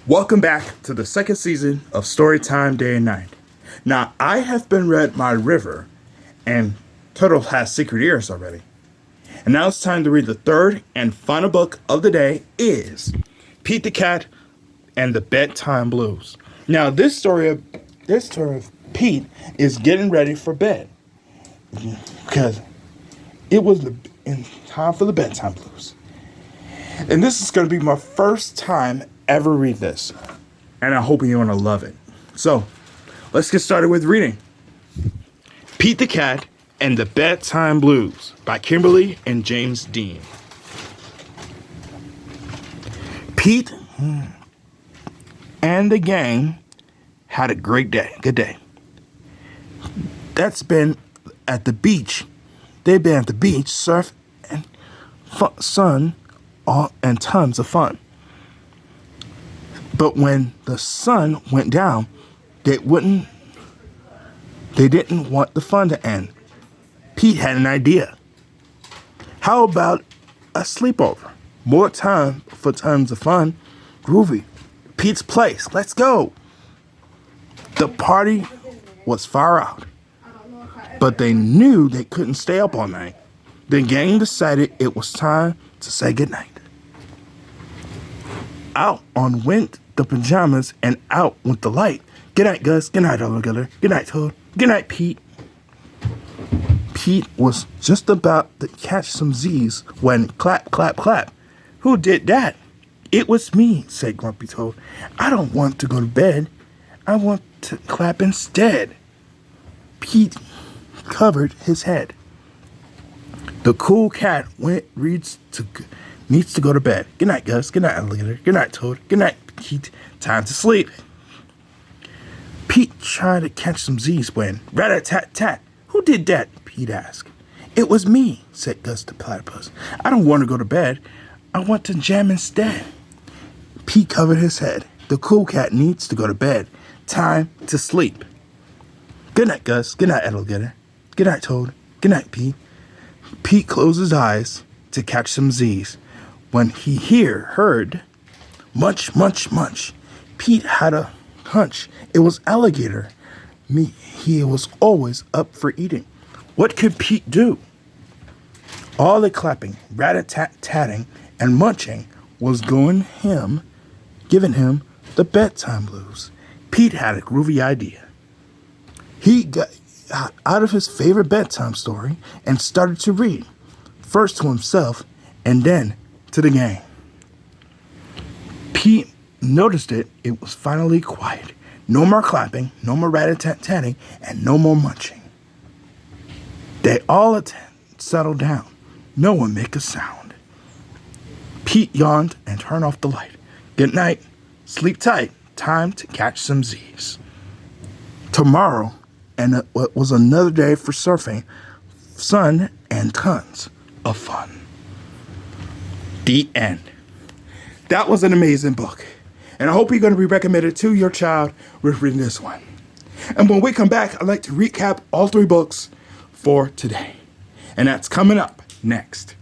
Welcome back to the second season of Storytime Day and Night. Now, I have been read my river, and Turtle has secret ears already. And now it's time to read the third and final book of the day is Pete the Cat and the Bedtime Blues. Now, this story of Pete is getting ready for bed because it was in time for the bedtime blues. And this is going to be my first time ever read this. And I hope you're going to love it. So, let's get started with reading. Pete the Cat and the Bedtime Blues by Kimberly and James Dean. Pete and the gang had a good day. That's been at the beach. They've been at the beach, surf and sun, and tons of fun. But when the sun went down, they didn't want the fun to end. Pete had an idea. How about a sleepover? More time for tons of fun. Groovy. Pete's place. Let's go. The party was far out, but they knew they couldn't stay up all night. The gang decided it was time to say goodnight. Out on went the pajamas and out went the light. Good night, Gus. Good night, Alligator. Good night, Toad. Good night, Pete. Pete was just about to catch some Z's when clap, clap, clap. Who did that? It was me, said Grumpy Toad. I don't want to go to bed. I want to clap instead. Pete covered his head. The cool cat needs to go to bed. Good night, Gus. Good night, Alligator. Good night, Toad. Good night, Pete. Time to sleep. Pete tried to catch some Z's when rat-a-tat-tat. Who did that? Pete asked. It was me, said Gus the Platypus. I don't want to go to bed. I want to jam instead. Pete covered his head. The cool cat needs to go to bed. Time to sleep. Good night, Gus. Good night, Alligator. Good night, Toad. Good night, Pete. Pete closed his eyes to catch some Z's. When he heard munch, munch, munch, Pete had a hunch. It was Alligator. He was always up for eating. What could Pete do? All the clapping, rat-a-tat-tatting, and munching was giving him the bedtime blues. Pete had a groovy idea. He got out of his favorite bedtime story and started to read, first to himself and then to the gang. Pete noticed it was finally quiet. No more clapping, no more rat-a-tat-tatting, and no more munching. They all settled down. No one make a sound. Pete yawned and turned off the light. Good night. Sleep tight. Time to catch some Z's. Tomorrow, and it was another day for surfing, sun, and tons of fun. The end. That was an amazing book. And I hope you're going to be recommended to your child with reading this one. And when we come back, I'd like to recap all three books for today. And that's coming up next.